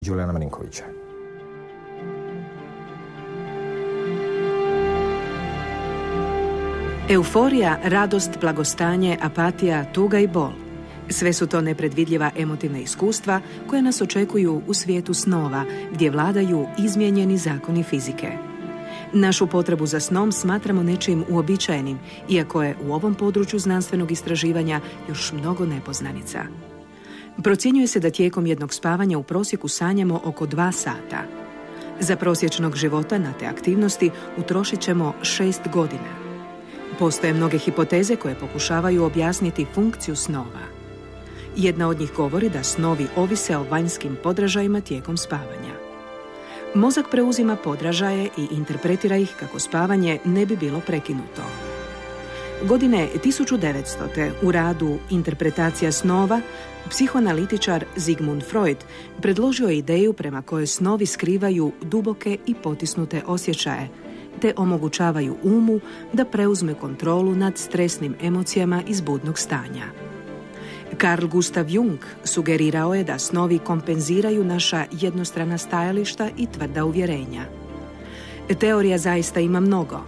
Đulijana Marinkovića. Euforija, radost, blagostanje, apatija, tuga i bol. Sve su to nepredvidljiva emotivna iskustva koje nas očekuju u svijetu snova, gdje vladaju izmijenjeni zakoni fizike. Našu potrebu za snom smatramo nečim uobičajenim, iako je u ovom području znanstvenog istraživanja još mnogo nepoznanica. Procjenjuje se da tijekom jednog spavanja u prosjeku sanjamo oko 2 sata. Za prosječnog života na te aktivnosti utrošit ćemo 6 godina. Postoje mnoge hipoteze koje pokušavaju objasniti funkciju snova. Jedna od njih govori da snovi ovise o vanjskim podražajima tijekom spavanja. Mozak preuzima podražaje i interpretira ih kako spavanje ne bi bilo prekinuto. Godine 1900. u radu Interpretacija snova psihoanalitičar Sigmund Freud predložio je ideju prema kojoj snovi skrivaju duboke i potisnute osjećaje, te omogućavaju umu da preuzme kontrolu nad stresnim emocijama iz budnog stanja. Carl Gustav Jung sugerirao je da snovi kompenziraju naša jednostrana stajališta i tvrda uvjerenja. Teorija zaista ima mnogo.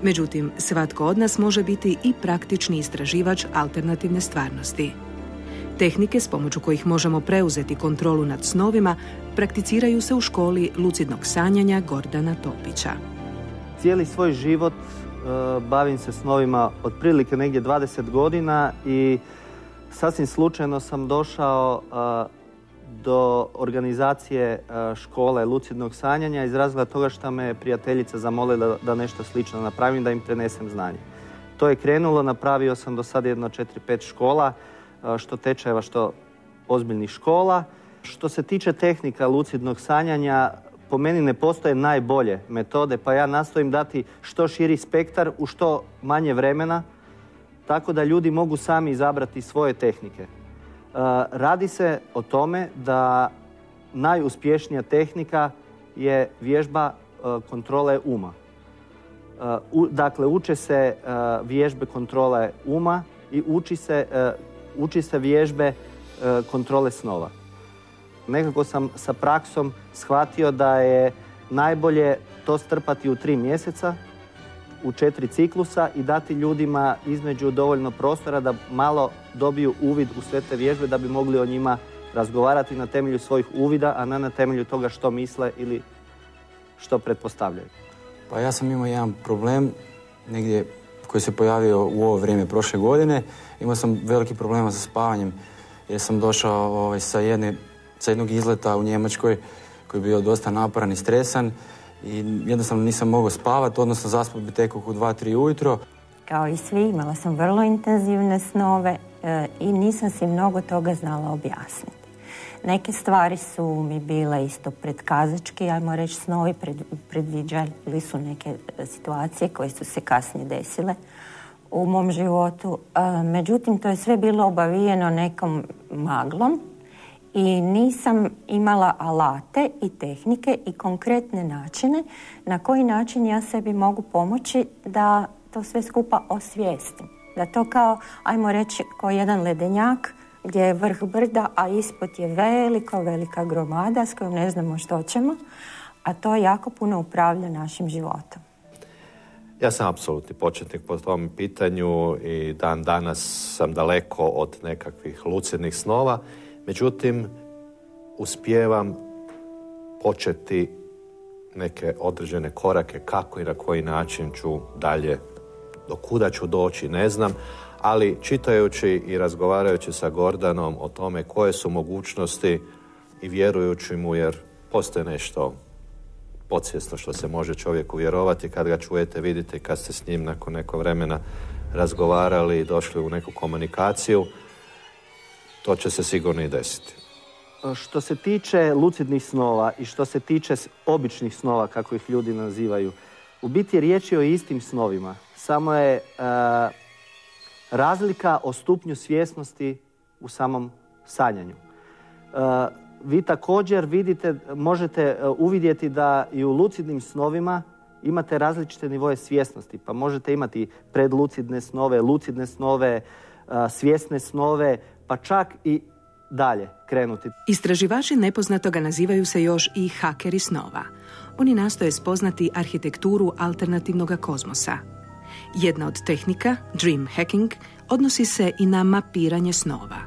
Međutim, svatko od nas može biti i praktični istraživač alternativne stvarnosti. Tehnike s pomoću kojih možemo preuzeti kontrolu nad snovima prakticiraju se u školi lucidnog sanjanja Gordana Topića. Cijeli svoj život bavim se snovima otprilike negdje 20 godina i sasvim slučajno sam došao do organizacije škole lucidnog sanjanja iz razloga toga što me prijateljica zamolila da nešto slično napravim, da im prenesem znanje. To je krenulo, napravio sam do sada jedno 4-5 škola, što tečajeva, što ozbiljnih škola. Što se tiče tehnika lucidnog sanjanja, po meni ne postoje najbolje metode, pa ja nastojim dati što širi spektar u što manje vremena, tako da ljudi mogu sami izabrati svoje tehnike. Radi se o tome da najuspješnija tehnika je vježba kontrole uma. Dakle, uče se vježbe kontrole uma i uči se vježbe kontrole snova. Nekako sam sa praksom shvatio da je najbolje to strpati u 3 mjeseca, u 4 ciklusa i dati ljudima između dovoljno prostora da malo dobiju uvid u sve te vježbe da bi mogli o njima razgovarati na temelju svojih uvida, a ne na temelju toga što misle ili što pretpostavljaju. Pa ja sam imao jedan problem negdje koji se pojavio u ovo vrijeme prošle godine. Imao sam veliki problema sa spavanjem jer sam došao sa jednog izleta u Njemačkoj koji je bio dosta naporan i stresan i jednostavno nisam mogao spavati, odnosno zaspao bi tek oko 2-3 ujutro. Kao i svi, imala sam vrlo intenzivne snove i nisam si mnogo toga znala objasniti. Neke stvari su mi bile isto predkazački, ajmo reći snovi, predviđali su neke situacije koje su se kasnije desile u mom životu. Međutim, to je sve bilo obavijeno nekom maglom i nisam imala alate i tehnike i konkretne načine na koji način ja sebi mogu pomoći da to sve skupa osvijestim. Da to kao, ajmo reći, kao jedan ledenjak gdje je vrh brda, a ispod je velika gromada s kojom ne znamo što ćemo, a to jako puno upravlja našim životom. Ja sam apsolutni početnik po tom pitanju i dan danas sam daleko od nekakvih lucidnih snova. Međutim, uspijevam početi neke određene korake kako i na koji način ću dalje, do kuda ću doći, ne znam, ali čitajući i razgovarajući sa Gordanom o tome koje su mogućnosti i vjerujući mu, jer postoje nešto podsvjesno što se može čovjeku vjerovati kad ga čujete, vidite, kad ste s njim nakon nekog vremena razgovarali i došli u neku komunikaciju, to će se sigurno i desiti. Što se tiče lucidnih snova i što se tiče običnih snova, kako ih ljudi nazivaju, u biti riječ je o istim snovima. Samo je razlika o stupnju svjesnosti u samom sanjanju. Vi također možete uvidjeti da i u lucidnim snovima imate različite nivoje svjesnosti. Pa možete imati predlucidne snove, lucidne snove, svjesne snove, pa čak i dalje krenuti. Istraživači nepoznatoga nazivaju se još i hakeri snova. Oni nastoje spoznati arhitekturu alternativnog kozmosa. Jedna od tehnika, dream hacking, odnosi se i na mapiranje snova.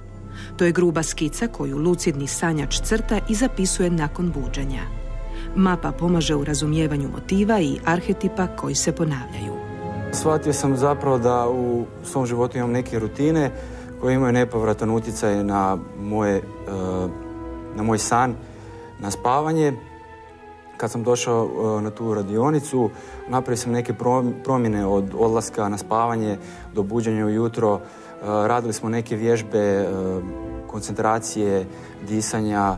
To je gruba skica koju lucidni sanjač crta i zapisuje nakon buđenja. Mapa pomaže u razumijevanju motiva i arhetipa koji se ponavljaju. Shvatio sam zapravo da u svom životu imam neke rutine koje imaju nepovratan utjecaj na moj san, na spavanje. Kad sam došao na tu radionicu, napravio sam neke promjene od odlaska na spavanje do buđenja ujutro. Radili smo neke vježbe koncentracije, disanja,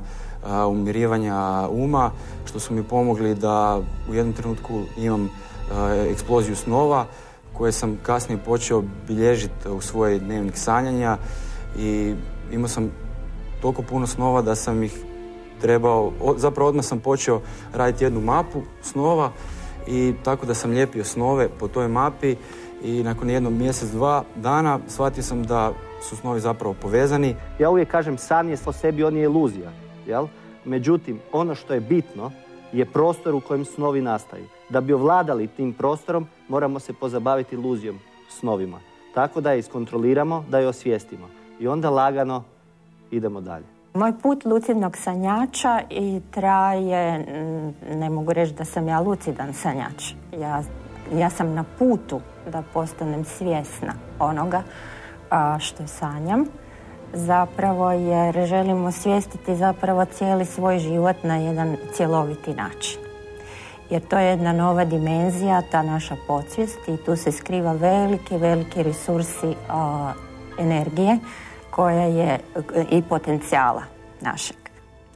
umirivanja uma, što su mi pomogli da u jednom trenutku imam eksploziju snova, koje sam kasnije počeo bilježiti u svoj dnevnik sanjanja i imao sam toliko puno snova da sam ih trebao, zapravo odmah sam počeo raditi jednu mapu snova i tako da sam lijepio snove po toj mapi i nakon jednog mjesec, 2 dana shvatio sam da su snovi zapravo povezani. Ja uvijek kažem, san je po sebi, on je iluzija, jel? Međutim, ono što je bitno je prostor u kojem snovi nastaju. Da bi ovladali tim prostorom, moramo se pozabaviti iluzijom snovima. Tako da je iskontroliramo, da je osvijestimo. I onda lagano idemo dalje. Moj put lucidnog sanjača i traje, ne mogu reći da sam ja lucidan sanjač. Ja sam na putu da postanem svjesna onoga što sanjam. Zapravo jer želim osvijestiti zapravo cijeli svoj život na jedan cjeloviti način. Jer to je jedna nova dimenzija, ta naša podsvijest i tu se skriva veliki resursi energije koja je i potencijala našeg.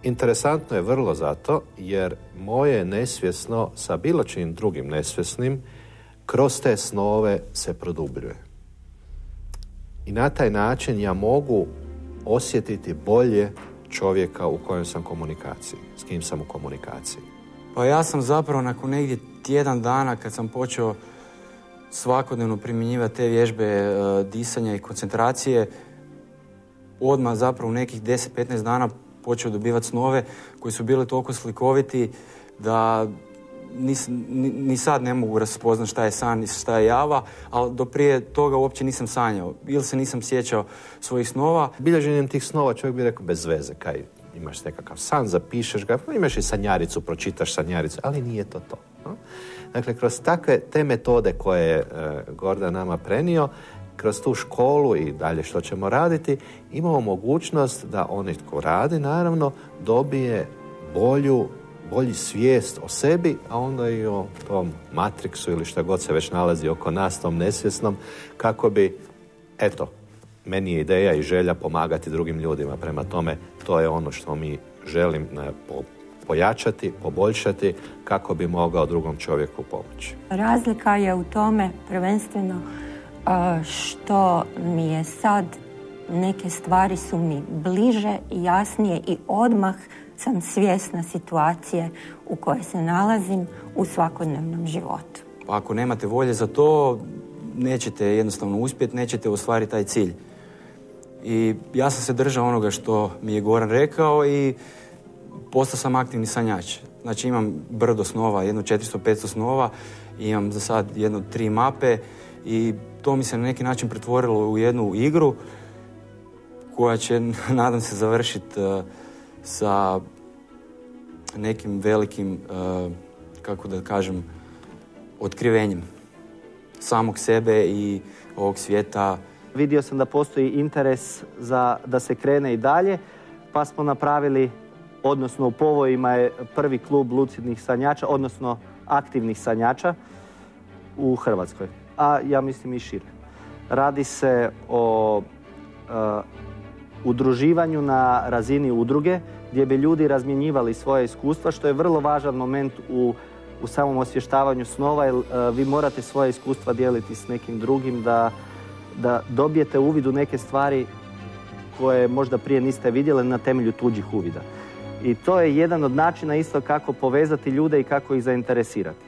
Interesantno je vrlo zato jer moje nesvjesno sa bilo čim drugim nesvjesnim kroz te snove se produbljuje. I na taj način ja mogu osjetiti bolje čovjeka u kojem sam komunikaciji, s kim sam u komunikaciji. Pa ja sam zapravo nakon negdje tjedan dana kad sam počeo svakodnevno primjenjivati te vježbe disanja i koncentracije, odmah zapravo u nekih 10-15 dana počeo dobivati snove koji su bili toliko slikoviti da ni sad ne mogu raspoznati šta je san i šta je java, ali do prije toga uopće nisam sanjao ili se nisam sjećao svojih snova. Bilježenjem tih snova čovjek bi rekao bez veze, kaj imaš nekakav san, zapišeš ga, imaš i sanjaricu, pročitaš sanjaricu, ali nije to to. No? Dakle, kroz takve te metode koje je Gordan nama prenio, kroz tu školu i dalje što ćemo raditi, imamo mogućnost da onaj tko radi, naravno, dobije bolji svijest o sebi, a onda i o tom matriksu ili šta god se već nalazi oko nas, tom nesvjesnom, kako bi, eto, meni je ideja i želja pomagati drugim ljudima. Prema tome, to je ono što mi želim pojačati, poboljšati, kako bi mogao drugom čovjeku pomoći. Razlika je u tome prvenstveno što mi je sad neke stvari su mi bliže i jasnije i odmah sam svjesna situacije u kojoj se nalazim u svakodnevnom životu. Ako nemate volje za to, nećete jednostavno uspjeti, nećete ostvariti taj cilj. I ja sam se držao onoga što mi je Goran rekao i postao sam aktivni sanjač. Znači imam brdo snova, jedno 400-500 snova, imam za sad 3 mape i to mi se na neki način pretvorilo u jednu igru koja će, nadam se, završiti sa nekim velikim, kako da kažem, otkrivenjem samog sebe i ovog svijeta. Vidio sam da postoji interes da se krene i dalje, pa smo napravili, odnosno u povojima je prvi klub lucidnih sanjača, odnosno aktivnih sanjača u Hrvatskoj, a ja mislim i šire. Radi se o udruživanju na razini udruge, gdje bi ljudi razmjenjivali svoje iskustva, što je vrlo važan moment u samom osvještavanju snova, jer vi morate svoje iskustva dijeliti s nekim drugim da dobijete uvid u neke stvari koje možda prije niste vidjeli na temelju tuđih uvida. I to je jedan od načina isto kako povezati ljude i kako ih zainteresirati.